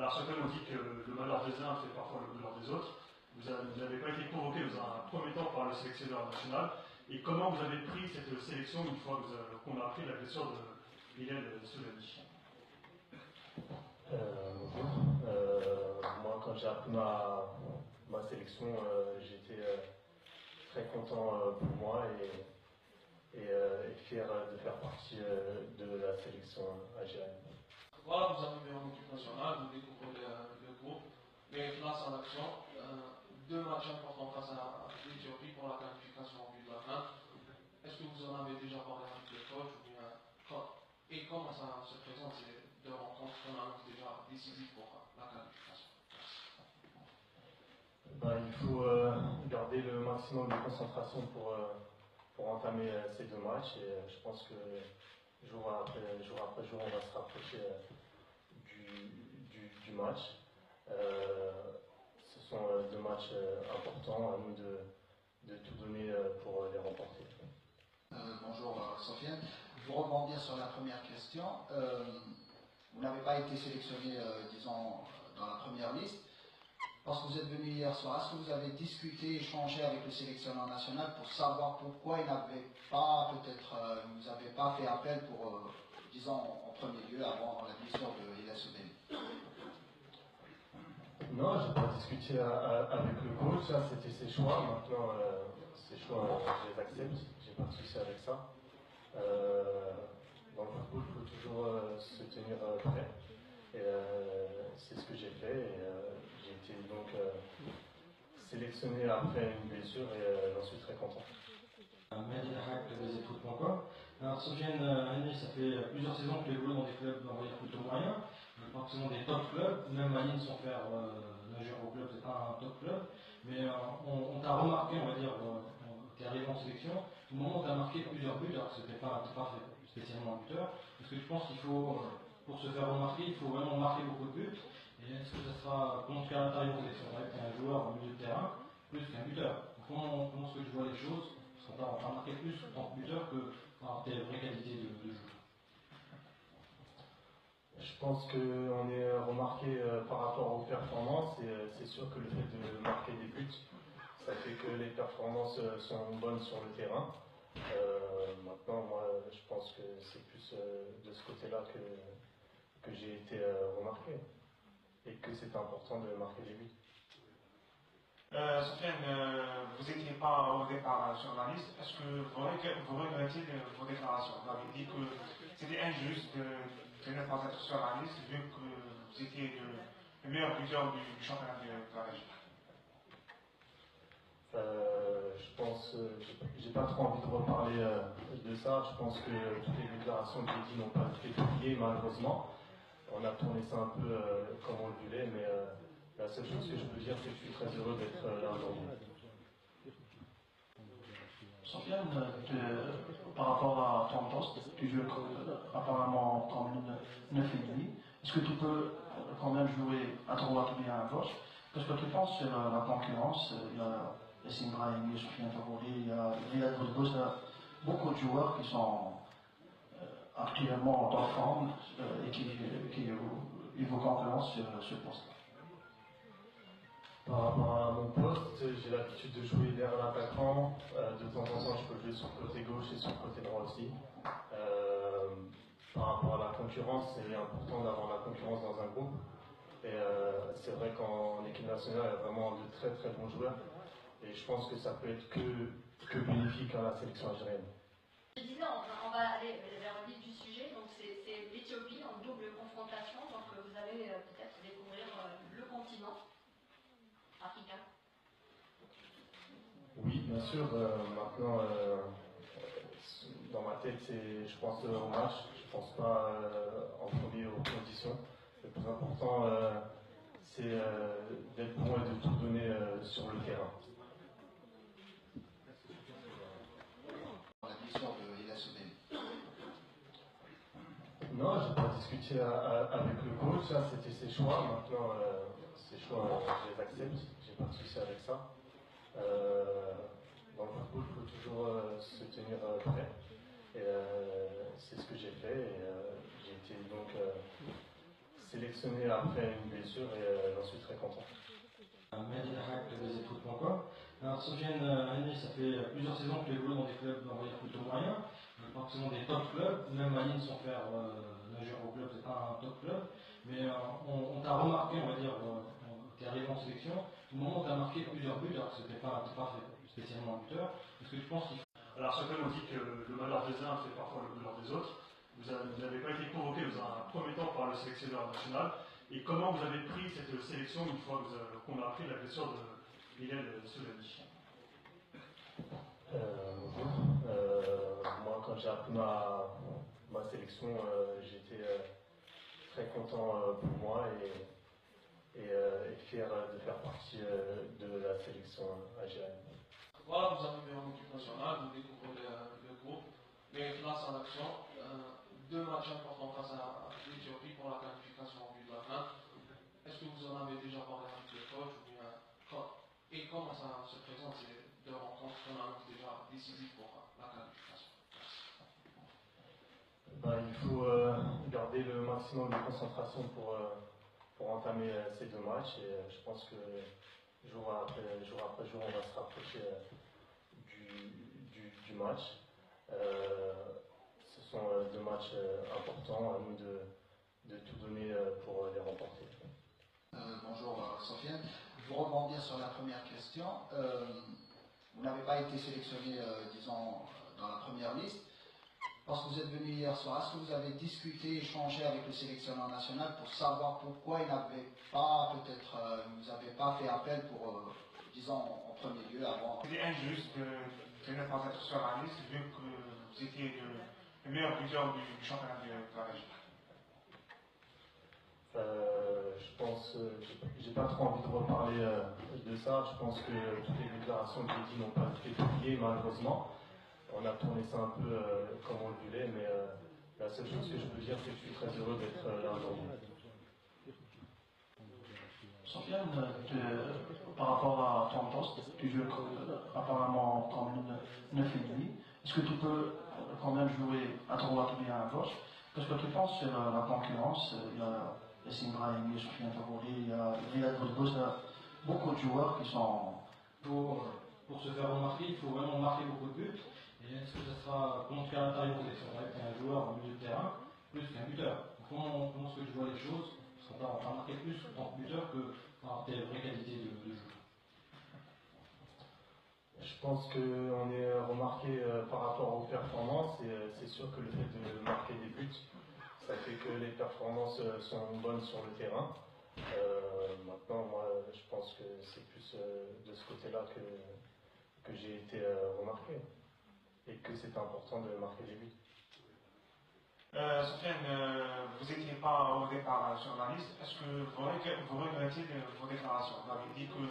Alors certains ont dit que le malheur des uns fait parfois le bonheur des autres. Vous n'avez pas été convoqué dans un premier temps par le sélectionneur national. Et comment vous avez pris cette sélection une fois qu'on a appris la blessure de Bilal Soulani? Bonjour. Moi, quand j'ai appris ma sélection, j'étais très content pour moi et fier de faire partie de la sélection algérienne. Voilà, vous arrivez en équipe nationale, vous découvrez le groupe, mais place en action, deux matchs importants face à l'Éthiopie pour la qualification au but de la fin. Est-ce que vous en avez déjà parlé avec le coach ou bien et comment ça se présente ces deux rencontres qu'on annonce déjà décisives pour la qualification? Il faut garder le maximum de concentration pour entamer ces deux matchs et je pense que jour après jour on va se rapprocher du match. Ce sont deux matchs importants, à nous de tout donner pour les remporter. Bonjour Sofiane. Pour rebondir sur la première question, vous n'avez pas été sélectionné, disons, dans la première liste. Lorsque vous êtes venu hier soir, est-ce que vous avez discuté, échangé avec le sélectionneur national pour savoir pourquoi il n'avait pas, peut-être, vous n'avez pas fait appel pour, disons, en premier lieu, avant la blessure de Bilal Soulani? Non, je n'ai pas discuté avec le coach, ça c'était ses choix. Maintenant, ces choix, je les accepte, j'ai pas de souci avec ça. Dans le football, il faut toujours se tenir prêt. Et c'est ce que j'ai fait. Et j'ai été donc sélectionné après une blessure et j'en suis très content. Alors Sofiane Henry, ça fait plusieurs saisons que tu évolues dans des clubs plutôt moyens, pas forcément des top clubs, même Aline sans faire nageur au club, c'est pas un top club, mais on t'a remarqué, on va dire, tu es arrivé en sélection, au moment où tu as marqué plusieurs buts, alors que c'était pas spécialement un buteur, est-ce que tu penses qu'il faut, pour se faire remarquer, il faut vraiment marquer beaucoup de buts, et est-ce que ça sera, comment tu as l'intérieur en sélection, tu es un joueur au milieu de terrain, plus qu'un buteur, comment est-ce que tu vois les choses? Parce qu'on t'a remarqué plus en tant que buteur que par tes vraies qualités de jeu. Je pense qu'on est remarqué par rapport aux performances et c'est sûr que le fait de marquer des buts, ça fait que les performances sont bonnes sur le terrain. Maintenant, moi, je pense que c'est plus de ce côté-là que j'ai été remarqué et que c'est important de marquer des buts. Sofiane, vous n'étiez pas au départ sur la liste. Est-ce que vous regrettez vos déclarations? Vous avez dit que c'était injuste de ne pas être sur la liste vu que vous étiez le meilleur buteur du championnat de la région. Je pense, j'ai pas trop envie de reparler de ça. Je pense que toutes les déclarations que j'ai dites n'ont pas été publiées malheureusement. On a tourné ça un peu comme on le voulait, mais la seule chose que je peux dire, c'est que je suis très heureux d'être là aujourd'hui. Sofiane, par rapport à ton poste, tu joues apparemment comme 9,5. Est-ce que tu peux quand même jouer à droite ou bien à gauche? Parce que tu penses sur la concurrence, il y a Yassine Brahimi, Sofiane Tabouri, il y a Riyad Boudbouz, il y a beaucoup de joueurs qui sont actuellement en forme et qui vous concurrencent sur ce poste. Par rapport à mon poste, j'ai l'habitude de jouer derrière l'attaquant. De temps en temps, je peux jouer sur le côté gauche et sur le côté droit aussi. Par rapport à la concurrence, c'est important d'avoir la concurrence dans un groupe. Et c'est vrai qu'en équipe nationale, il y a vraiment de très très bons joueurs. Et je pense que ça peut être que bénéfique à la sélection algérienne. Je disais, on va aller vers le vif du sujet, donc c'est l'Éthiopie en double confrontation, donc vous allez peut-être découvrir le continent africain. Oui, bien sûr. Maintenant, dans ma tête, je pense au match, je pense pas en premier aux conditions. Le plus important, c'est d'être bon et de tout donner sur le terrain. La blessure de Bilal Soulani. Non, je n'ai pas discuté avec le coach, ça c'était ses choix. Maintenant, ces choix, je les accepte, j'ai pas de souci avec ça. Dans le football, il faut toujours se tenir prêt. Et c'est ce que j'ai fait. Et j'ai été donc sélectionné après une blessure et j'en suis très content. Alors, Sofiane Henry, ça fait plusieurs saisons que tu évolues dans des clubs plutôt moyens, pas forcément des top clubs, même Manine sans faire nageur au club, c'est pas un top club, mais on t'a remarqué, on va dire, tu es arrivé en sélection, au moment où tu as marqué plusieurs buts, alors que c'était pas spécialement un buteur, est-ce que tu penses qu'il faut... Alors, certains ont dit que le malheur des uns fait parfois le bonheur des autres. Vous n'avez pas été convoqué dans un premier temps par le sélectionneur national. Et comment vous avez pris cette sélection une fois qu'on a appris la blessure de Bilal Soulani? Bonjour. Moi, quand j'ai appris ma sélection, j'étais très content pour moi et fier de faire partie de la sélection algérienne. Voilà, vous arrivez en équipe nationale, vous découvrez le groupe, mais place en action, deux matchs importants face à l'Éthiopie pour la qualification au but de la fin. Est-ce que vous en avez déjà parlé avec le coach ou bien, et comment ça se présente ces deux rencontres qu'on annonce déjà décisives pour la qualification? Il faut garder le maximum de concentration pour entamer ces deux matchs et je pense que jour après jour, on va se rapprocher du match. Ce sont deux matchs importants, à nous de tout donner pour les remporter. Bonjour Sofiane. Pour rebondir sur la première question, vous n'avez pas été sélectionné, disons, dans la première liste. Lorsque vous êtes venu hier soir, est-ce que vous avez discuté, échangé avec le sélectionneur national pour savoir pourquoi il n'avait pas, peut-être, vous n'avez pas fait appel pour, disons, en premier lieu avant? C'est injuste de ne pas être sur la liste vu que vous étiez le meilleur buteur du championnat de la région. Je pense, j'ai pas trop envie de reparler de ça. Je pense que toutes les déclarations que j'ai dites n'ont pas été publiées, malheureusement. On a tourné ça un peu comme on le voulait, mais la seule chose que je peux dire, c'est que je suis très heureux d'être là aujourd'hui. Sofiane, par rapport à ton poste, tu joues apparemment comme 9,5. Est-ce que tu peux quand même jouer à droite ou bien à gauche? Parce que tu penses sur la concurrence, il y a Yassine Brahimi, il y a Sofiane Tabouri, il y a Riyad Boudbouz, il y a beaucoup de joueurs qui sont... Pour se faire remarquer, il faut vraiment marquer beaucoup de buts. Et est-ce que ça sera montré à l'intérieur des sélections? C'est vrai que tu es un joueur en milieu de terrain, plus qu'un buteur. Comment est-ce que tu vois les choses? Parce qu'on va marquer plus en tant que buteur que par tes vraies qualités de jeu. Je pense qu'on est remarqué par rapport aux performances et c'est sûr que le fait de marquer des buts, ça fait que les performances sont bonnes sur le terrain. Maintenant, moi, je pense que c'est plus de ce côté-là que j'ai été remarqué et que c'est important de marquer des buts. Sofiane, vous n'étiez pas au départ sur la liste. Est-ce que vous regrettez vos déclarations? Vous avez dit que